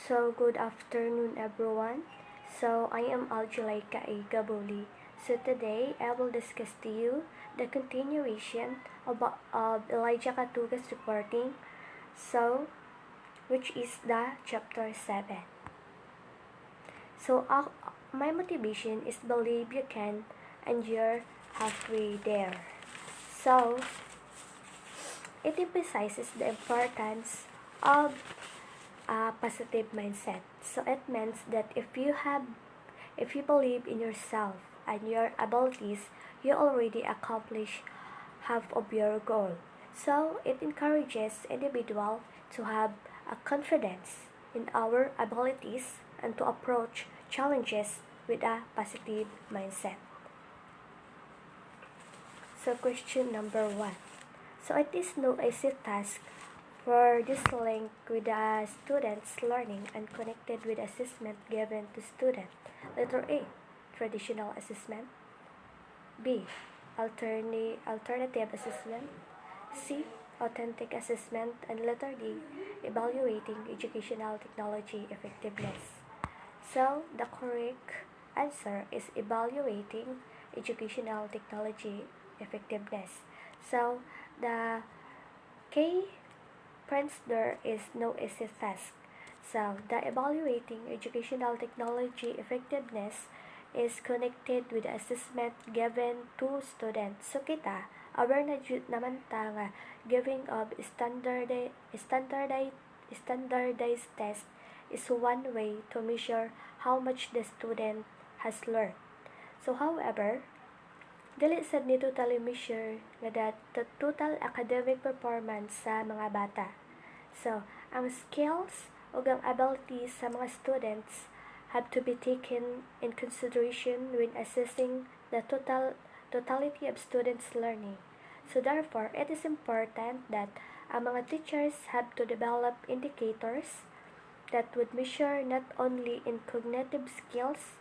So, good afternoon, everyone. So, I am Aljulaika A. Gabuli. So, today I will discuss to you the continuation of Elijah Katuga's reporting, so, which is the chapter 7. So, my motivation is believe you can, and you're halfway there. So, it emphasizes the importance of a positive mindset. So it means that if you believe in yourself and your abilities, you already accomplish half of your goal. So it encourages individual to have a confidence in our abilities and to approach challenges with a positive mindset. So question number 1. So it is no easy task for this link with the student's learning and connected with assessment given to student. Letter A, traditional assessment. B, alternative assessment. C, authentic assessment. And letter D, evaluating educational technology effectiveness. So the correct answer is evaluating educational technology effectiveness. So the K Prince there is no easy task. So, the evaluating educational technology effectiveness is connected with the assessment given to students. So, kita, aware na jud naman ta nga giving of standardized test is one way to measure how much the student has learned. So, however, dili sad ni totally measure nga the total academic performance sa mga bata. So, ang skills o ang abilities sa mga students have to be taken in consideration when assessing the totality of students' learning. So, therefore, it is important that ang mga teachers have to develop indicators that would measure not only in cognitive skills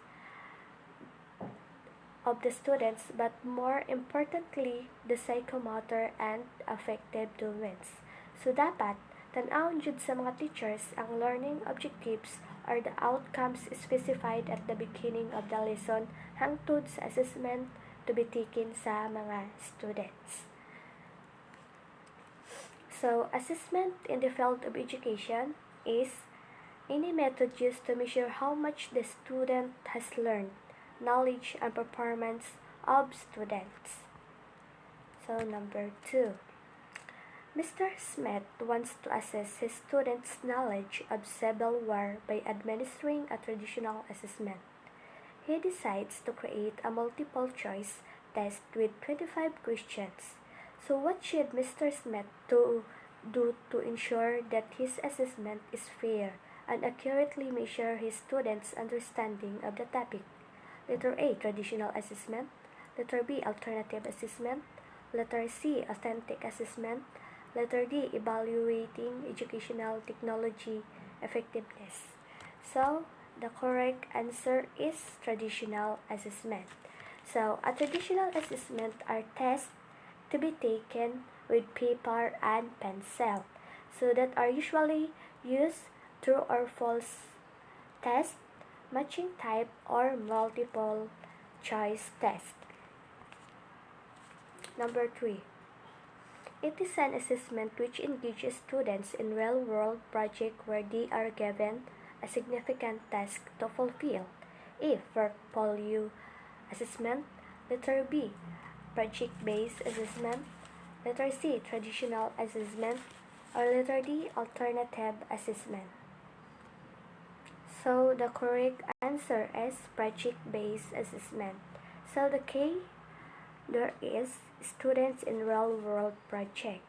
of the students, but more importantly, the psychomotor and affective domains. So, dapat tan-awon jud sa mga teachers ang learning objectives or the outcomes specified at the beginning of the lesson hangtod sa assessment to be taken sa mga students. So, assessment in the field of education is any method used to measure how much the student has learned, knowledge and performance of students. So, number 2. Mr. Smith wants to assess his students' knowledge of Civil War by administering a traditional assessment. He decides to create a multiple choice test with 25 questions. So what should Mr. Smith do to ensure that his assessment is fair and accurately measure his students' understanding of the topic? Letter A, traditional assessment. Letter B, alternative assessment. Letter C, authentic assessment. Letter D, evaluating educational technology effectiveness. So, the correct answer is traditional assessment. So, a traditional assessment are tests to be taken with paper and pencil. So, that are usually used true or false test, matching type, or multiple choice test. Number 3. It is an assessment which engages students in real-world project where they are given a significant task to fulfill. A, portfolio assessment. Letter B, project-based assessment. Letter C, traditional assessment. Or letter D, alternative assessment. So, the correct answer is project-based assessment. So, the K, there is students in real-world project.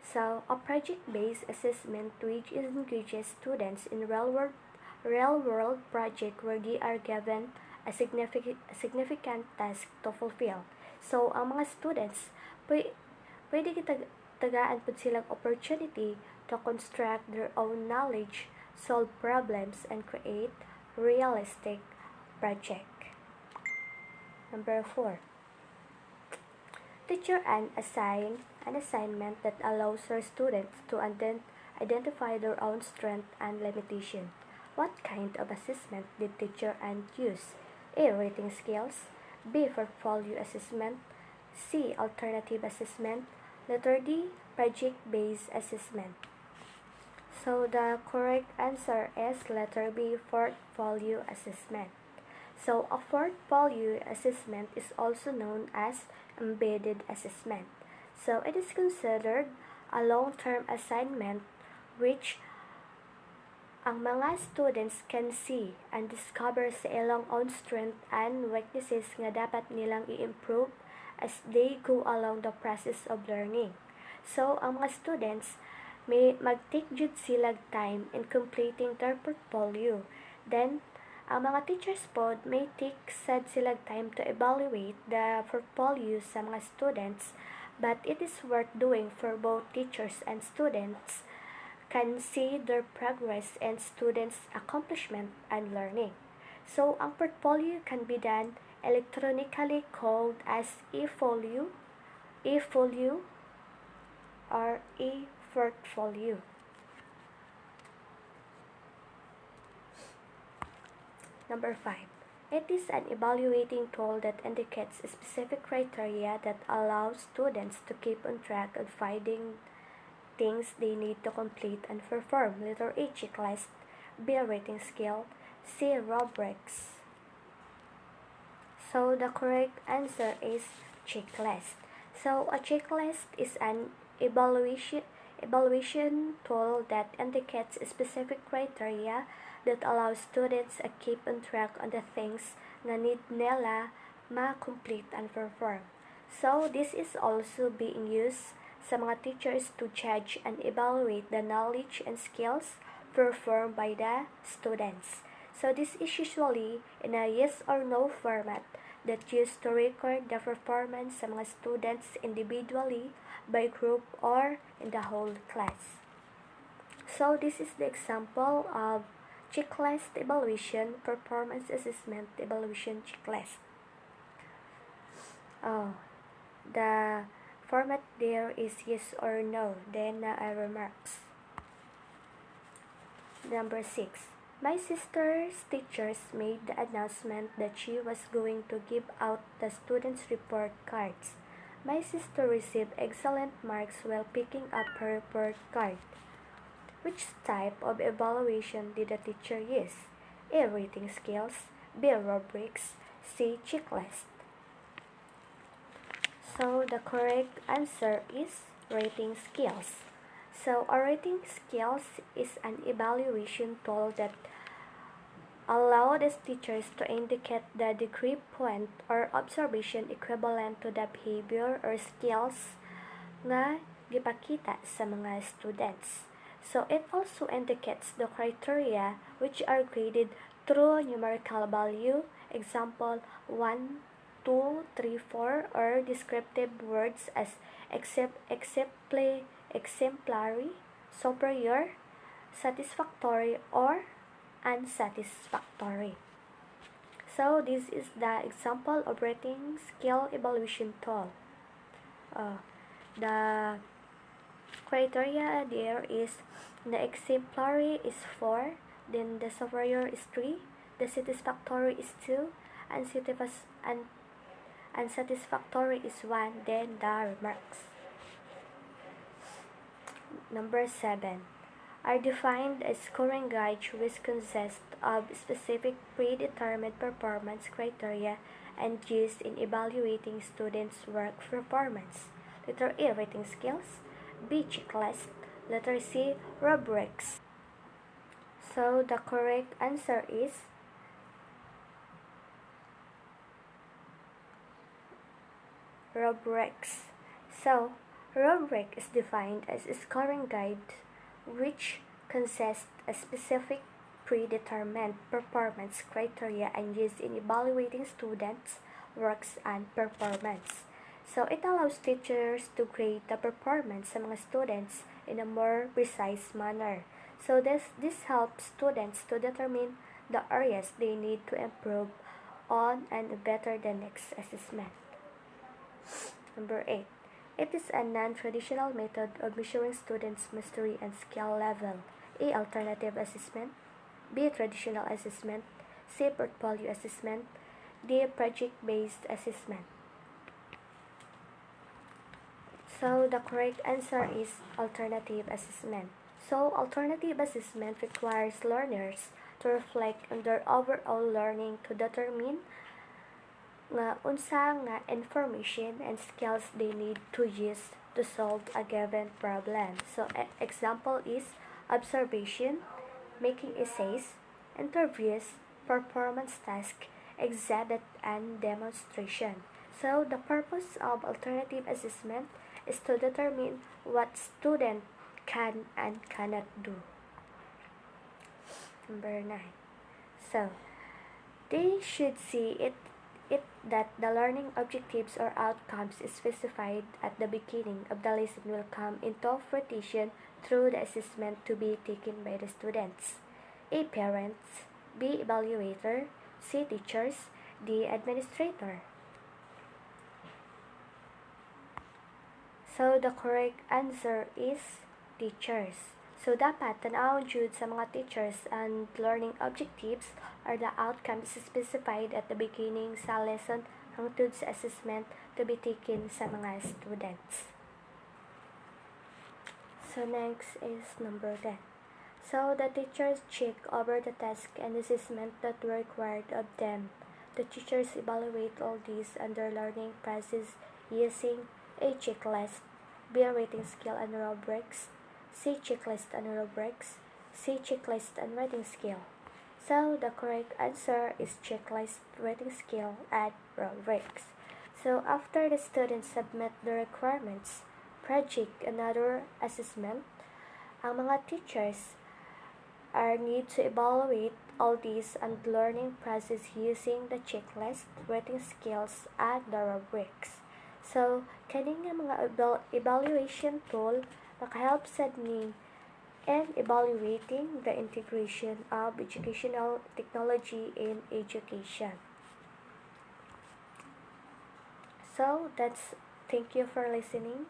So, a project-based assessment which engages students in real-world project where they are given a significant task to fulfill. So, ang mga students, pwede tagaan po silang opportunity to construct their own knowledge, solve problems, and create realistic project. Number 4. Teacher assign an assignment that allows her students to identify their own strength and limitation. What kind of assessment did teacher and use? A. Rating scales. B. Portfolio assessment. C. Alternative assessment. Letter D. Project-based assessment. So the correct answer is letter B, portfolio assessment. So a portfolio assessment is also known as embedded assessment. So it is considered a long-term assignment which ang mga students can see and discover sa ilang own strength and weaknesses nga dapat nilang i-improve as they go along the process of learning. So, ang mga students may mag-take jud sila time in completing their portfolio. Then, ang mga teachers pod may take sad sila time to evaluate the portfolio sa mga students, but it is worth doing for both teachers and students can see their progress and students' accomplishment and learning. So, ang portfolio can be done electronically called as e-folio, or e-portfolio. Number 5. It is an evaluating tool that indicates specific criteria that allows students to keep on track of finding things they need to complete and perform. Letter A. Checklist. B. Rating scale. C. Rubrics. So the correct answer is checklist. So a checklist is an evaluation tool that indicates specific criteria that allows students to keep on track on the things na need nila ma-complete and perform. So this is also being used sa mga teachers to judge and evaluate the knowledge and skills performed by the students. So this is usually in a yes or no format that used to record the performance sa mga students individually, by group, or in the whole class. So this is the example of checklist evaluation, performance assessment evaluation checklist. The format there is yes or no, then remarks. Number 6. My sister's teachers made the announcement that she was going to give out the students' report cards. My sister received excellent marks while picking up her report card. Which type of evaluation did the teacher use? A. Rating scales. B. Rubrics. C. Checklist. So the correct answer is rating scales. So a rating scales is an evaluation tool that allows the teachers to indicate the degree point or observation equivalent to the behavior or skills nga gipakita sa mga students. So it also indicates the criteria which are graded through numerical value, example 1, 2, 3, 4, or descriptive words as exemplary, superior, satisfactory, or unsatisfactory. So this is the example of rating skill evaluation tool. The criteria there is the exemplary is 4, then the superior is 3, the satisfactory is 2, and unsatisfactory is 1, then the remarks. Number 7. Are defined as scoring guides which consist of specific predetermined performance criteria and used in evaluating students' work performance. Letter A. Rating scales. B. Checklist. Letter C. Rubrics. So the correct answer is rubrics. So rubric is defined as a scoring guide which consists of specific predetermined performance criteria and used in evaluating students' works and performance. So it allows teachers to grade the performance sa mga students in a more precise manner. So this helps students to determine the areas they need to improve on and better the next assessment. Number 8. It is a non-traditional method of measuring students' mastery and skill level. A. Alternative assessment. B. Traditional assessment. C. Portfolio assessment. D. Project-based assessment. So the correct answer is alternative assessment. So alternative assessment requires learners to reflect on their overall learning to determine nga unsa nga information and skills they need to use to solve a given problem. So example is observation, making essays, interviews, performance task, exhibit, and demonstration. So the purpose of alternative assessment is to determine what student can and cannot do. Number 9. So they should see it that the learning objectives or outcomes specified at the beginning of the lesson will come into fruition through the assessment to be taken by the students. A. Parents. B. Evaluator. C. Teachers. D. Administrator. So the correct answer is teachers. So dapat tanawon jud sa mga teachers and learning objectives are the outcomes specified at the beginning sa lesson hangtod sa assessment to be taken sa mga students. So next is number 10. So the teachers check over the task and assessment that were required of them. The teachers evaluate all these and their learning process using A. Checklist. B. Rating scale and rubrics. C. Checklist and rubrics. C. Checklist and rating scale. So the correct answer is checklist, rating scale, and rubrics. So after the students submit the requirements, project, and other assessment, ang mga teachers are need to evaluate all these and learning process using the checklist, rating scales, and the rubrics. So, kani nga mga evaluation tool nakahelp sad ni in evaluating the integration of educational technology in education. So, thank you for listening.